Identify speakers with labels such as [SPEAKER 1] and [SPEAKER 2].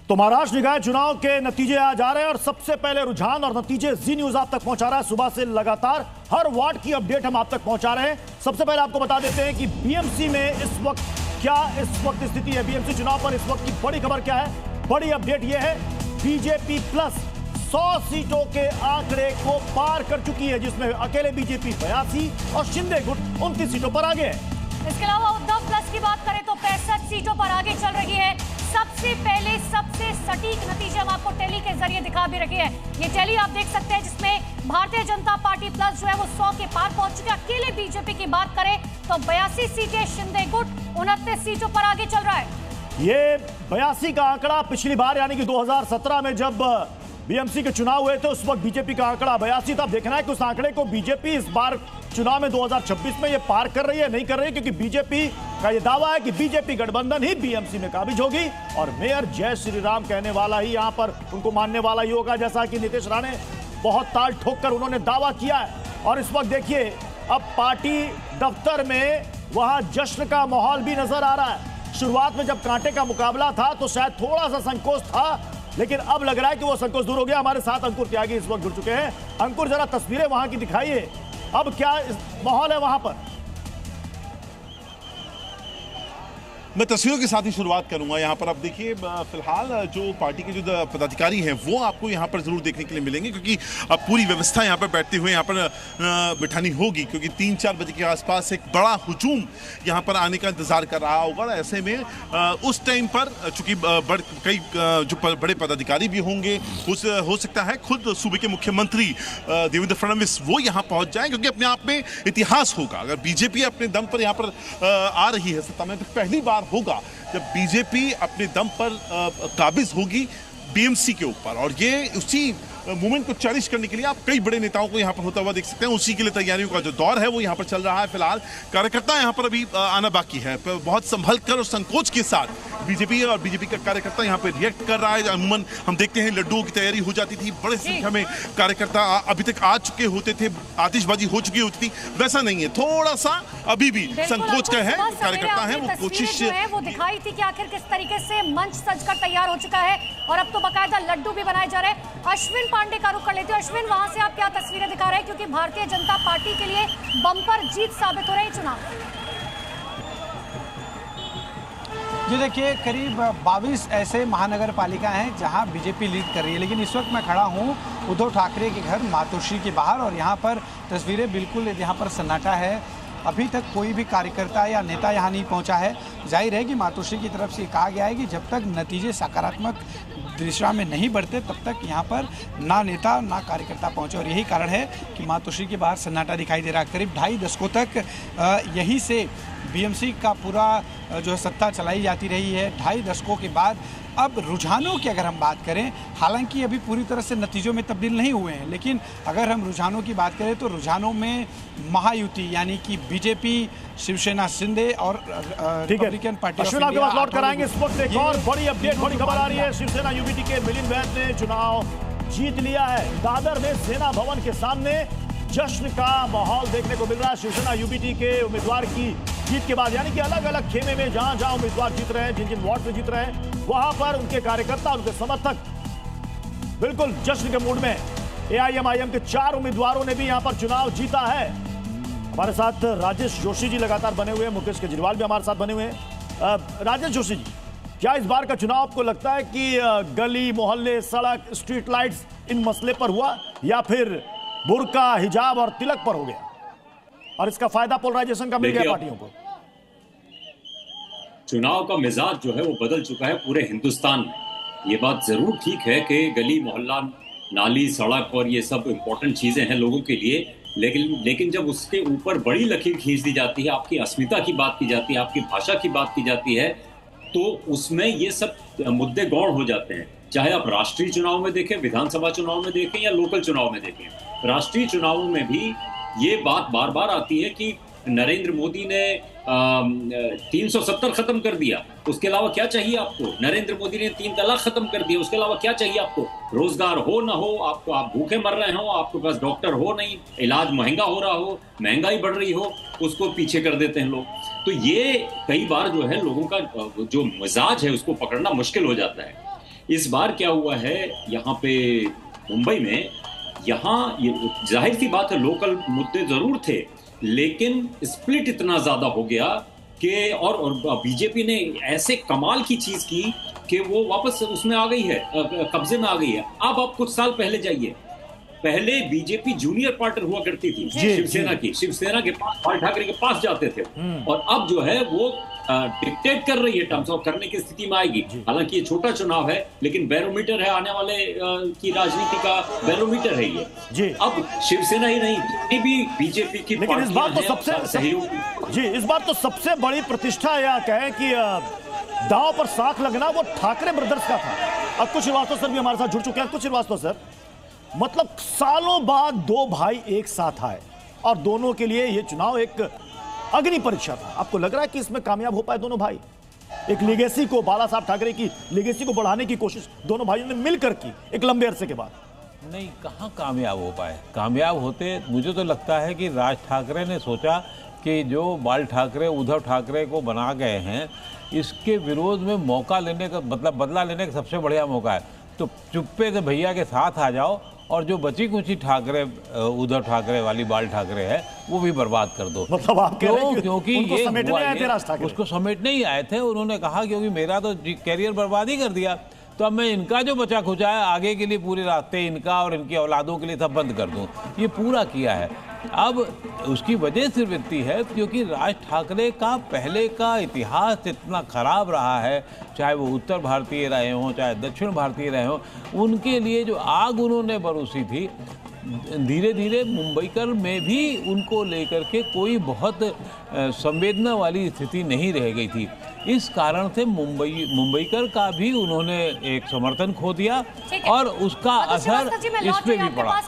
[SPEAKER 1] तो महाराष्ट्र निकाय चुनाव के नतीजे आ जा रहे हैं और सबसे पहले रुझान और नतीजे जी न्यूज आप तक पहुंचा रहा है। सुबह से लगातार हर वार्ड की अपडेट हम आप तक पहुंचा रहे हैं। सबसे पहले आपको बता देते हैं कि बीएमसी में इस वक्त स्थिति है। बीएमसी चुनाव पर इस वक्त की बड़ी खबर क्या है? बड़ी अपडेट यह है, बीजेपी प्लस 100 सीटों के आंकड़े को पार कर चुकी है, जिसमें अकेले बीजेपी 82 और शिंदे गुट 29 सीटों पर आगे है।
[SPEAKER 2] इसके अलावा उद्धव प्लस की बात करें तो 65 सीटों पर आगे चल रही है। सबसे पहले सबसे सटीक नतीजे हम आपको टेली के जरिए दिखा भी रखे हैं। ये टेली आप देख सकते हैं, जिसमें भारतीय जनता पार्टी प्लस जो है वो 100 के पार पहुंच चुके हैं। अकेले बीजेपी की बात करें तो 82 सीटें, शिंदे गुट 29 सीटों पर आगे चल रहा है।
[SPEAKER 1] ये 82 का आंकड़ा पिछली बार यानी कि 2017 में जब बीएमसी के चुनाव हुए थे उस वक्त बीजेपी का आंकड़ा 82 था। अब देखना है कि उस आंकड़े को बीजेपी इस बार चुनाव में 2026 में ये पार कर रही है, नहीं कर रही है, क्योंकि बीजेपी का ये दावा है कि बीजेपी गठबंधन ही बीएमसी में काबिज होगी और मेयर जय श्री राम कहने वाला ही यहां पर उनको मानने वाला ही होगा, जैसा कि नीतीश राणे बहुत ताल ठोक कर उन्होंने दावा किया है। और इस वक्त देखिए, अब पार्टी दफ्तर में वहां जश्न का माहौल भी नजर आ रहा है। शुरुआत में जब कांटे का मुकाबला था तो शायद थोड़ा सा संकोच था, लेकिन अब लग रहा है कि वो संकोच दूर हो गया। हमारे साथ अंकुर त्यागी इस वक्त जुड़ चुके हैं। अंकुर, जरा तस्वीरें वहां की दिखाइए, अब क्या माहौल है वहां पर?
[SPEAKER 3] मैं तस्वीरों के साथ ही शुरुआत करूंगा। यहाँ पर आप देखिए, फिलहाल जो पार्टी के जो पदाधिकारी हैं वो आपको यहाँ पर जरूर देखने के लिए मिलेंगे, क्योंकि अब पूरी व्यवस्था यहाँ पर बैठते हुए यहाँ पर बिठानी होगी, क्योंकि 3-4 बजे के आसपास एक बड़ा हुजूम यहाँ पर आने का इंतजार कर रहा होगा। ऐसे में उस टाइम पर चूंकि कई जो बड़े पदाधिकारी भी होंगे, हो सकता है खुद सूबे के मुख्यमंत्री देवेंद्र फडणवीस वो यहाँ पहुँच जाए, क्योंकि अपने आप में इतिहास होगा। अगर बीजेपी अपने दम पर यहाँ पर आ रही है सत्ता में, तो पहली बार होगा जब बीजेपी अपने दम पर काबिज होगी बीएमसी के ऊपर। और ये उसी मूवमेंट को चैलेंज करने के लिए आप कई बड़े नेताओं को यहाँ पर होता हुआ देख सकते हैं। उसी के लिए तैयारियों का जो दौर है वो यहाँ पर चल रहा है। फिलहाल कार्यकर्ता यहाँ पर अभी आना बाकी है। बहुत संभल कर और संकोच के साथ बीजेपी और बीजेपी का कार्यकर्ता यहाँ पे रिएक्ट कर रहा है। अमूमन हम देखते हैं लड्डुओं की तैयारी हो जाती थी, बड़े संख्या में कार्यकर्ता अभी तक आ चुके होते थे, आतिशबाजी हो चुकी होती थी। वैसा नहीं है, थोड़ा सा अभी भी संकोच का है। कार्यकर्ता है वो कोशिश
[SPEAKER 2] वो दिखाई थी कि आखिर किस तरीके से मंच सजकर तैयार हो चुका है और अब तो बाकायदा लड्डू भी बनाए जा रहे हैं। अश्विन पांडे का रुख कर लेते हैं। अश्विन, वहां से आप क्या तस्वीरें दिखा रहे हैं, क्योंकि भारतीय जनता पार्टी के लिए बम्पर जीत साबित हो रही है चुनाव?
[SPEAKER 4] जी देखिए, करीब 22 ऐसे महानगर पालिका हैं जहां बीजेपी लीड कर रही है, लेकिन इस वक्त मैं खड़ा हूं उद्धव ठाकरे के घर मातोश्री के बाहर और यहां पर तस्वीरें बिल्कुल यहां पर सन्नाटा है। अभी तक कोई भी कार्यकर्ता या नेता यहाँ नहीं पहुँचा है। जाहिर है कि मातोश्री की तरफ से कहा गया है कि जब तक नतीजे सकारात्मक दिशा में नहीं बढ़ते तब तक यहाँ पर ना नेता ना कार्यकर्ता पहुँचे, और यही कारण है कि मातोश्री के बाहर सन्नाटा दिखाई दे रहा है। करीब 2.5 दशकों तक यहीं से बीएमसी का पूरा जो है सत्ता चलाई जाती रही है। 2.5 दशकों के बाद अब रुझानों की अगर हम बात करें, हालांकि अभी पूरी तरह से नतीजों में तब्दील नहीं हुए हैं, लेकिन अगर हम रुझानों की बात करें तो रुझानों में महायुति यानी कि बीजेपी, शिवसेना शिंदे और रिपब्लिकन पार्टी
[SPEAKER 1] ऑफ इंडिया लौट कराएंगे। इस वक्त एक और बड़ी अपडेट, बड़ी खबर आ रही है। शिवसेना यूबीटी के मिलिंद वैद ने चुनाव जीत लिया है। दादर में सेना भवन के सामने जश्न का माहौल देखने को मिल रहा है शिवसेना यूबीटी के उम्मीदवार की जीत के बाद, यानी कि अलग अलग खेमे में जहां जहां उम्मीदवार जीत रहे हैं, जिन जिन वार्ड में जीत रहे हैं, वहां पर उनके कार्यकर्ता, उनके समर्थक बिल्कुल जश्न के मूड में। एआईएमआईएम के 4 उम्मीदवारों ने भी यहां पर चुनाव जीता है। हमारे साथ राजेश जोशी जी लगातार बने हुए हैं, मुकेश केजरीवाल भी हमारे साथ बने हुए हैं। राजेश जोशी जी, क्या इस बार का चुनाव आपको लगता है कि गली मोहल्ले, सड़क, स्ट्रीट लाइट्स इन मसले पर हुआ, या फिर बुर्का, हिजाब और तिलक पर हो गया और इसका फायदा पोलराइजेशन का मिल गया पार्टियों को?
[SPEAKER 5] चुनाव का मिजाज जो है वो बदल चुका है पूरे हिंदुस्तान में। ये बात जरूर ठीक है कि गली मोहल्ला, नाली, सड़क और ये सब इम्पोर्टेंट चीजें हैं लोगों के लिए, लेकिन जब उसके ऊपर बड़ी लकीर खींच दी जाती है, आपकी अस्मिता की बात की जाती है, आपकी भाषा की बात की जाती है, तो उसमें ये सब मुद्दे गौण हो जाते हैं। चाहे आप राष्ट्रीय चुनाव में देखें, विधानसभा चुनाव में देखें या लोकल चुनाव में देखें, राष्ट्रीय चुनावों में भी ये बात बार बार आती है कि नरेंद्र मोदी ने 370 खत्म कर दिया, उसके अलावा क्या चाहिए आपको? नरेंद्र मोदी ने 3 तलाक खत्म कर दिया, उसके अलावा क्या चाहिए आपको? रोजगार हो ना हो, आपको आप भूखे मर रहे हो, आपके पास डॉक्टर हो नहीं, इलाज महंगा हो रहा हो, महंगाई बढ़ रही हो, उसको पीछे कर देते हैं लोग। तो ये कई बार जो है लोगों का जो मिजाज है उसको पकड़ना मुश्किल हो जाता है। इस बार क्या हुआ है यहाँ पे मुंबई में, यहाँ जाहिर सी बात है लोकल मुद्दे जरूर थे, लेकिन स्प्लिट इतना ज्यादा हो गया कि और बीजेपी ने ऐसे कमाल की चीज की कि वो वापस उसमें आ गई है, कब्जे में आ गई है। अब आप कुछ साल पहले जाइए, पहले बीजेपी जूनियर पार्टनर हुआ करती थी शिवसेना की, शिवसेना के पास बाल ठाकरे के पास जाते थे, और अब जो है वो डिक्टेट कर रही है टर्म्स और करने की स्थिति में आएगी। हालांकि ये छोटा चुनाव है, लेकिन बैरोमीटर है, आने वाले की राजनीति का बैरोमीटर है ये
[SPEAKER 1] जी।
[SPEAKER 5] अब शिवसेना ही नहीं, ये भी बीजेपी की,
[SPEAKER 1] लेकिन इस बार तो इस बार तो सबसे बड़ी प्रतिष्ठा यह कहें कि दांव पर साख लगना वो ठाकरे ब्रदर्स का था। अकुल श्रीवास्तव सर भी हमारे साथ जुड़ चुके हैं। अकुल श्रीवास्तव सर, मतलब सालों बाद दो भाई एक साथ आए और दोनों के लिए ये चुनाव एक अग्नि परीक्षा था। आपको लग रहा है कि इसमें कामयाब हो पाए दोनों भाई? एक लेगेसी को, बाला साहब ठाकरे की लेगेसी को बढ़ाने की कोशिश दोनों भाइयों ने मिलकर की एक लंबे अरसे के बाद।
[SPEAKER 6] नहीं, कहाँ कामयाब हो पाए। कामयाब होते, मुझे तो लगता है कि राज ठाकरे ने सोचा कि जो बाल ठाकरे उद्धव ठाकरे को बना गए हैं, इसके विरोध में मौका लेने का, मतलब बदला लेने का सबसे बढ़िया मौका है। तो चुप्पे से भैया के साथ आ जाओ और जो बची कुची ठाकरे, उद्धव ठाकरे वाली बाल ठाकरे है, वो भी बर्बाद कर दो।
[SPEAKER 1] मतलब आप कह रहे हैं
[SPEAKER 6] क्योंकि ये उसको समेटने ही आए थे। उन्होंने कहा क्योंकि मेरा तो कैरियर बर्बाद ही कर दिया, तो अब मैं इनका जो बचा खुचा है आगे के लिए पूरे रास्ते इनका और इनकी औलादों के लिए सब बंद कर दूं। ये पूरा किया है। अब उसकी वजह सिर्फ इतनी है क्योंकि राज ठाकरे का पहले का इतिहास इतना खराब रहा है, चाहे वो उत्तर भारतीय रहे हों चाहे दक्षिण भारतीय रहे हों, उनके लिए जो आग उन्होंने बरसी थी, धीरे धीरे मुंबईकर में भी उनको लेकर के कोई बहुत संवेदना वाली स्थिति नहीं रह गई थी। इस कारण से मुंबईकर का भी उन्होंने एक समर्थन खो दिया और उसका असर इस पे भी पड़ा।